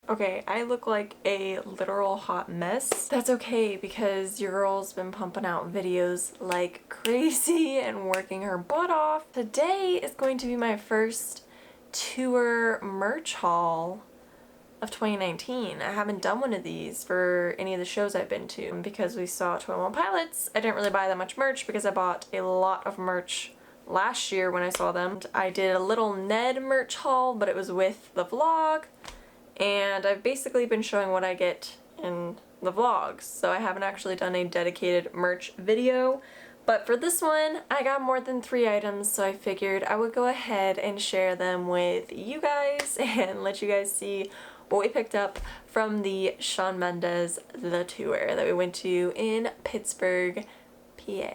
Okay, I look like a literal hot mess. That's okay because your girl's been pumping out videos like crazy and working her butt off. Today is going to be my first tour merch haul of 2019. I haven't done one of these for any of the shows I've been to because we saw 21 Pilots. I didn't really buy that much merch because I bought a lot of merch last year when I saw them. I did a little Ned merch haul, but it was with the vlog. And I've basically been showing what I get in the vlogs, so I haven't actually done a dedicated merch video. But for this one, I got more than 3 items, so I figured I would go ahead and share them with you guys and let you guys see what we picked up from the Shawn Mendes The Tour that we went to in Pittsburgh, PA.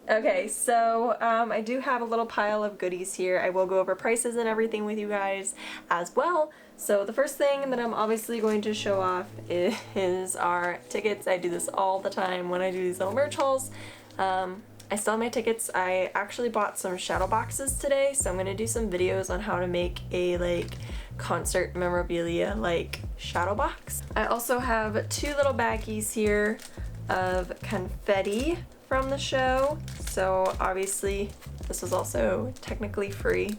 Okay, so I do have a little pile of goodies here. I will go over prices and everything with you guys as well. So the first thing that I'm obviously going to show off is our tickets. I do this all the time when I do these little merch hauls. I still have my tickets. I actually bought some shadow boxes today, so I'm going to do some videos on how to make a concert memorabilia shadow box. I also have 2 little baggies here of confetti from the show, so obviously this was also technically free.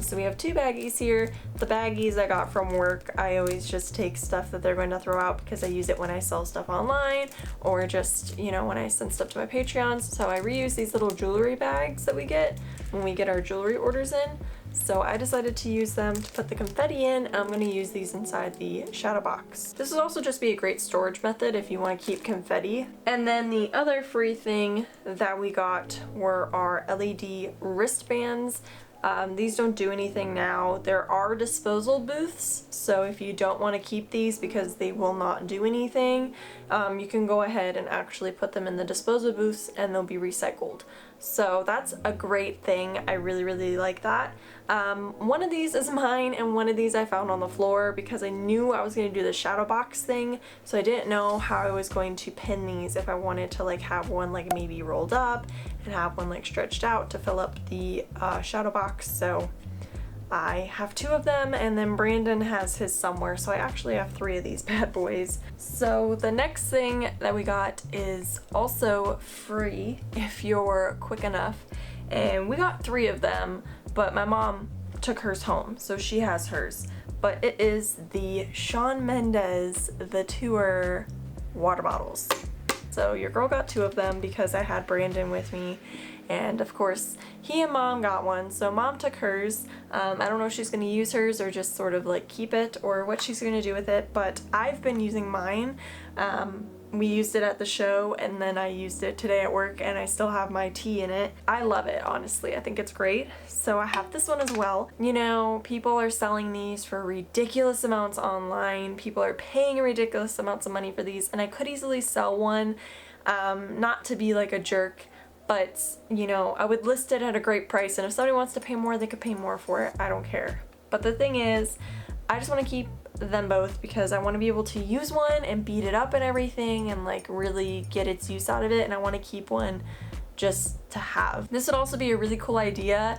So we have 2 baggies here. The baggies I got from work. I always just take stuff that they're going to throw out because I use it when I sell stuff online or just, you know, when I send stuff to my Patreons. So I reuse these little jewelry bags that we get when we get our jewelry orders in. So I decided to use them to put the confetti in, and I'm going to use these inside the shadow box. This would also just be a great storage method if you want to keep confetti. And then the other free thing that we got were our LED wristbands. These don't do anything now. There are disposal booths, so if you don't want to keep these because they will not do anything, you can go ahead and actually put them in the disposal booths and they'll be recycled. So that's a great thing. I really, really like that. One of these is mine and one of these I found on the floor because I knew I was going to do the shadow box thing, so I didn't know how I was going to pin these, if I wanted to have one maybe rolled up and have one stretched out to fill up the shadow box. So I have 2 of them, and then Brandon has his somewhere, so I actually have 3 of these bad boys. So the next thing that we got is also free if you're quick enough, and we got 3 of them, but my mom took hers home, so she has hers. But it is the Shawn Mendes The Tour water bottles. So your girl got 2 of them because I had Brandon with me, and of course he and mom got one, so mom took hers. I don't know if she's going to use hers or just sort of keep it or what she's going to do with it, but I've been using mine. We used it at the show, and then I used it today at work, and I still have my tea in it. I love it, honestly. I think it's great. So I have this one as well. You know, people are selling these for ridiculous amounts online. People are paying ridiculous amounts of money for these, and I could easily sell one, not to be a jerk, but, you know, I would list it at a great price, and if somebody wants to pay more, they could pay more for it. I don't care. But the thing is, I just want to keep them both because I want to be able to use one and beat it up and everything and really get its use out of it, and I want to keep one just to have. This would also be a really cool idea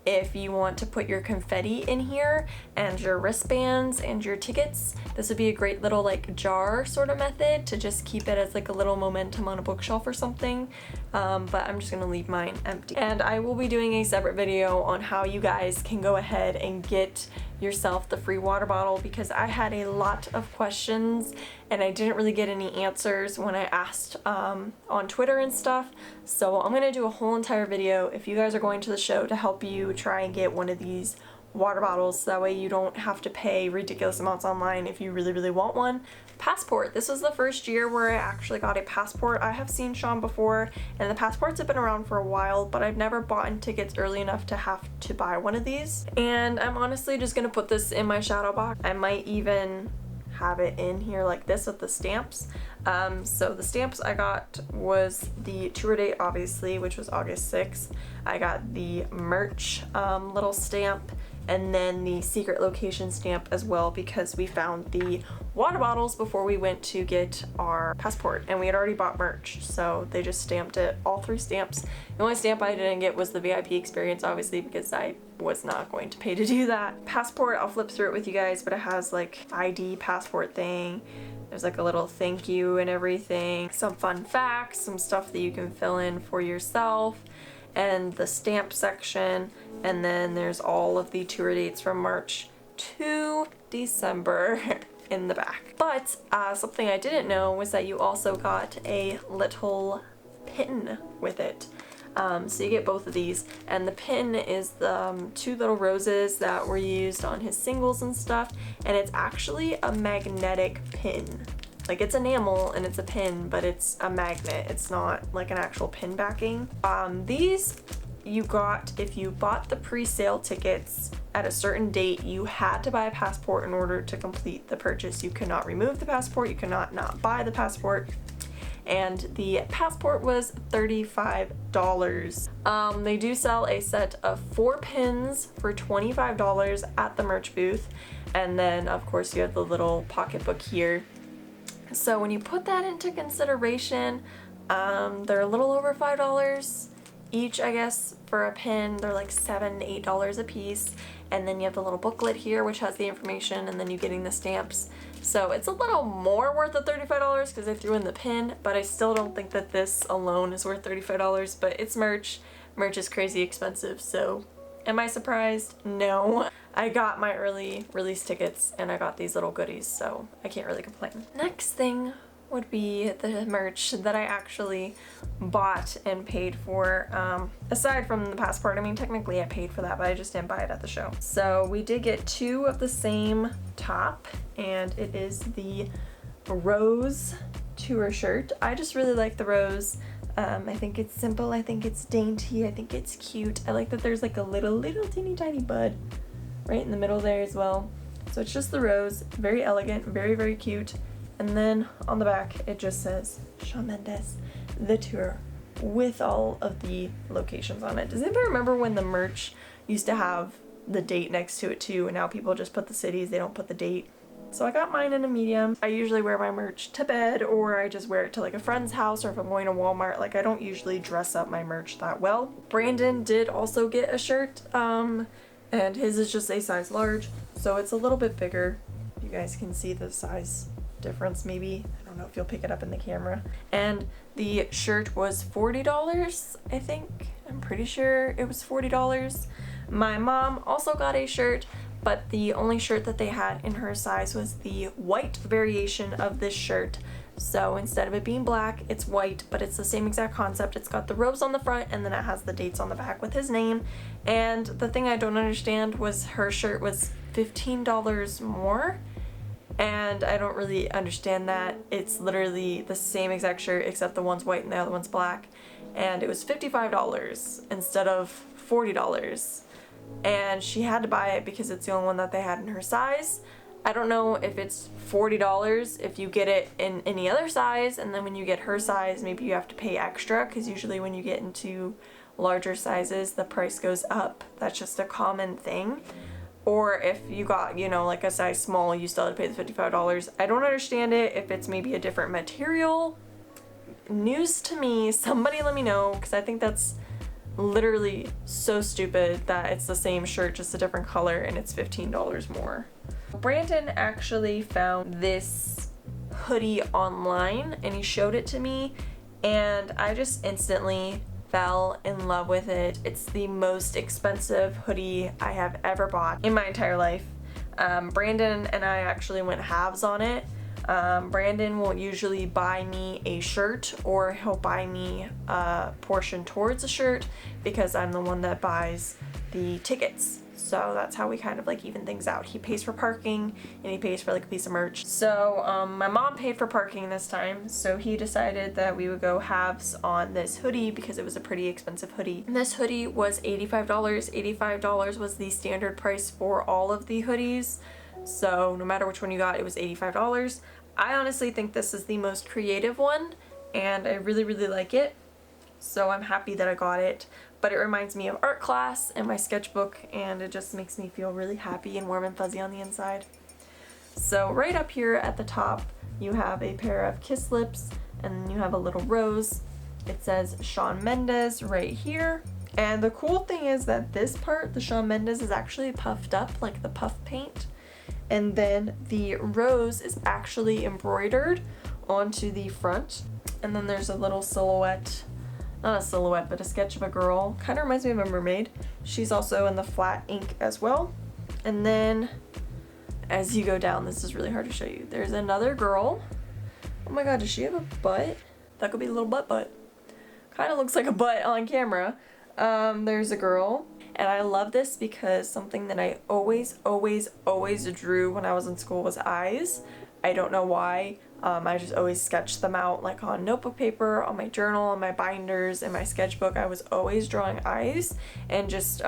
if you want to put your confetti in here and your wristbands and your tickets. This would be a great little jar sort of method to just keep it as a little momentum on a bookshelf or something. But I'm just gonna leave mine empty. And I will be doing a separate video on how you guys can go ahead and get yourself the free water bottle because I had a lot of questions and I didn't really get any answers when I asked on Twitter and stuff. So I'm gonna do a whole entire video if you guys are going to the show to help you try and get one of these water bottles, so that way you don't have to pay ridiculous amounts online if you really, really want one. Passport. This was the first year where I actually got a passport. I have seen Shawn before, and the passports have been around for a while, but I've never bought tickets early enough to have to buy one of these. And I'm honestly just gonna put this in my shadow box. I might even have it in here like this with the stamps. So the stamps I got was the tour date, obviously, which was August 6th. I got the merch little stamp, and then the secret location stamp as well, because we found the water bottles before we went to get our passport, and we had already bought merch, so they just stamped it, all 3 stamps. The only stamp I didn't get was the VIP experience, obviously, because I was not going to pay to do that. Passport, I'll flip through it with you guys, but it has like ID passport thing. There's like a little thank you and everything, some fun facts, some stuff that you can fill in for yourself, and the stamp section, and then there's all of the tour dates from March to December in the back. But something I didn't know was that you also got a little pin with it. So you get both of these, and the pin is the 2 little roses that were used on his singles and stuff, and it's actually a magnetic pin. Like, it's enamel and it's a pin, but it's a magnet. It's not like an actual pin backing. These you got if you bought the pre-sale tickets at a certain date. You had to buy a passport in order to complete the purchase. You cannot remove the passport, you cannot not buy the passport. And the passport was $35. They do sell a set of 4 pins for $25 at the merch booth, and then of course you have the little pocketbook here. So when you put that into consideration, they're a little over $5 each, I guess, for a pin. They're like $7 to $8 a piece, and then you have the little booklet here which has the information, and then you getting the stamps. So it's a little more worth the $35 because I threw in the pin, but I still don't think that this alone is worth $35, but it's merch. Merch is crazy expensive, so am I surprised? No. I got my early release tickets and I got these little goodies, so I can't really complain. Next thing would be the merch that I actually bought and paid for, aside from the passport. I mean, technically I paid for that, but I just didn't buy it at the show. So we did get 2 of the same top, and it is the rose tour shirt. I just really like the rose. I think it's simple, I think it's dainty, I think it's cute. I like that there's like a little teeny tiny bud right in the middle there as well. So it's just the rose, very elegant, very cute. And then on the back it just says Shawn Mendes, the tour, with all of the locations on it. Does anybody remember when the merch used to have the date next to it too, and now people just put the cities, they don't put the date? So I got mine in a medium. I usually wear my merch to bed, or I just wear it to like a friend's house, or if I'm going to Walmart. Like, I don't usually dress up my merch that well. Brandon did also get a shirt, and his is just a size large, so it's a little bit bigger. You guys can see the size difference maybe. I don't know if you'll pick it up in the camera. And the shirt was $40, I think. I'm pretty sure it was $40. My mom also got a shirt, but the only shirt that they had in her size was the white variation of this shirt. So instead of it being black, it's white, but it's the same exact concept. It's got the rose on the front, and then it has the dates on the back with his name. And the thing I don't understand was her shirt was $15 more, and I don't really understand that. It's literally the same exact shirt, except the one's white and the other one's black, and it was $55 instead of $40. And she had to buy it because it's the only one that they had in her size. I don't know if it's $40 if you get it in any other size, and then when you get her size, maybe you have to pay extra, because usually when you get into larger sizes, the price goes up. That's just a common thing. Or if you got, you know, like a size small, you still have to pay the $55. I don't understand it, if it's maybe a different material. News to me, somebody let me know, because I think that's literally so stupid that it's the same shirt, just a different color, and it's $15 more. Brandon actually found this hoodie online and he showed it to me, and I just instantly fell in love with it. It's the most expensive hoodie I have ever bought in my entire life. Brandon and I actually went halves on it. Brandon will usually buy me a shirt, or he'll buy me a portion towards a shirt, because I'm the one that buys the tickets. So that's how we kind of like even things out. He pays for parking and he pays for like a piece of merch. So my mom paid for parking this time, so he decided that we would go halves on this hoodie because it was a pretty expensive hoodie. And this hoodie was $85. $85 was the standard price for all of the hoodies. So no matter which one you got, it was $85. I honestly think this is the most creative one, and I really like it. so I'm happy that I got it. But it reminds me of art class and my sketchbook, and it just makes me feel really happy and warm and fuzzy on the inside. So right up here at the top, you have a pair of kiss lips, and then you have a little rose. It says Shawn Mendes right here. And the cool thing is that this part, the Shawn Mendes, is actually puffed up like the puff paint. And then the rose is actually embroidered onto the front. And then there's a little silhouette, not a silhouette, but a sketch of a girl. Kind of reminds me of a mermaid. She's also in the flat ink as well. And then as you go down, this is really hard to show you. There's another girl. Oh my god, does she have a butt? That could be a little butt. Kind of looks like a butt on camera. There's a girl. And I love this because something that I always drew when I was in school was eyes. I don't know why. I just always sketched them out like on notebook paper, on my journal, on my binders, in my sketchbook. I was always drawing eyes and just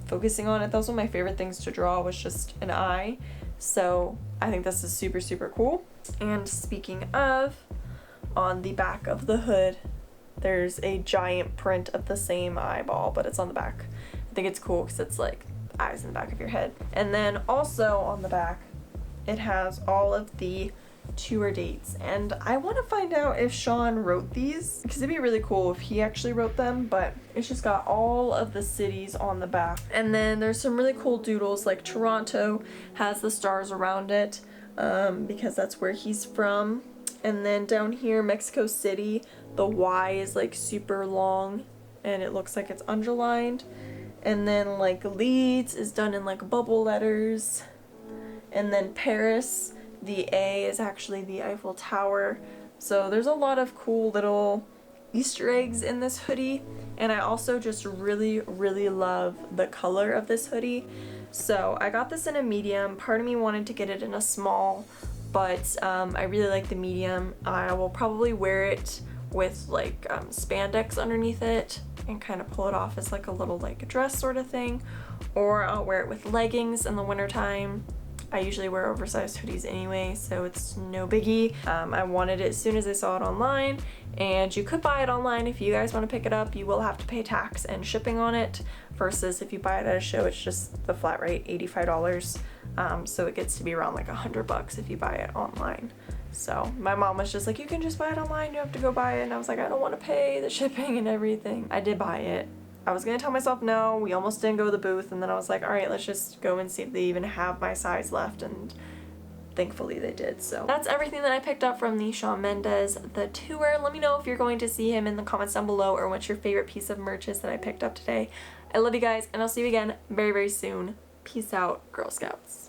focusing on it. That was one of my favorite things to draw, was just an eye. So I think this is super cool. And speaking of, on the back of the hood, there's a giant print of the same eyeball, but it's on the back. I think it's cool because it's like eyes in the back of your head. And then also on the back, it has all of the tour dates, and I want to find out if Shawn wrote these, because it'd be really cool if he actually wrote them. But it's just got all of the cities on the back, and then there's some really cool doodles, like Toronto has the stars around it because that's where he's from. And then down here, Mexico City, the Y is like super long and it looks like it's underlined. And then like Leeds is done in like bubble letters. And then Paris, the A is actually the Eiffel Tower. So there's a lot of cool little Easter eggs in this hoodie. And I also just really love the color of this hoodie. So I got this in a medium. Part of me wanted to get it in a small, but I really like the medium. I will probably wear it with like spandex underneath it and kind of pull it off as like a little like dress sort of thing. Or I'll wear it with leggings in the wintertime. I usually wear oversized hoodies anyway, so it's no biggie. I wanted it as soon as I saw it online, and you could buy it online if you guys want to pick it up. You will have to pay tax and shipping on it, versus if you buy it at a show, it's just the flat rate, $85. So it gets to be around like $100 if you buy it online. So my mom was just like, you can just buy it online, you have to go buy it. And I was like, I don't want to pay the shipping and everything. I did buy it. I was gonna tell myself no, we almost didn't go to the booth, and then I was like, alright, let's just go and see if they even have my size left, and thankfully they did. So that's everything that I picked up from the Shawn Mendes, the tour. Let me know if you're going to see him in the comments down below, or what your favorite piece of merch is that I picked up today. I love you guys, and I'll see you again very soon. Peace out, Girl Scouts.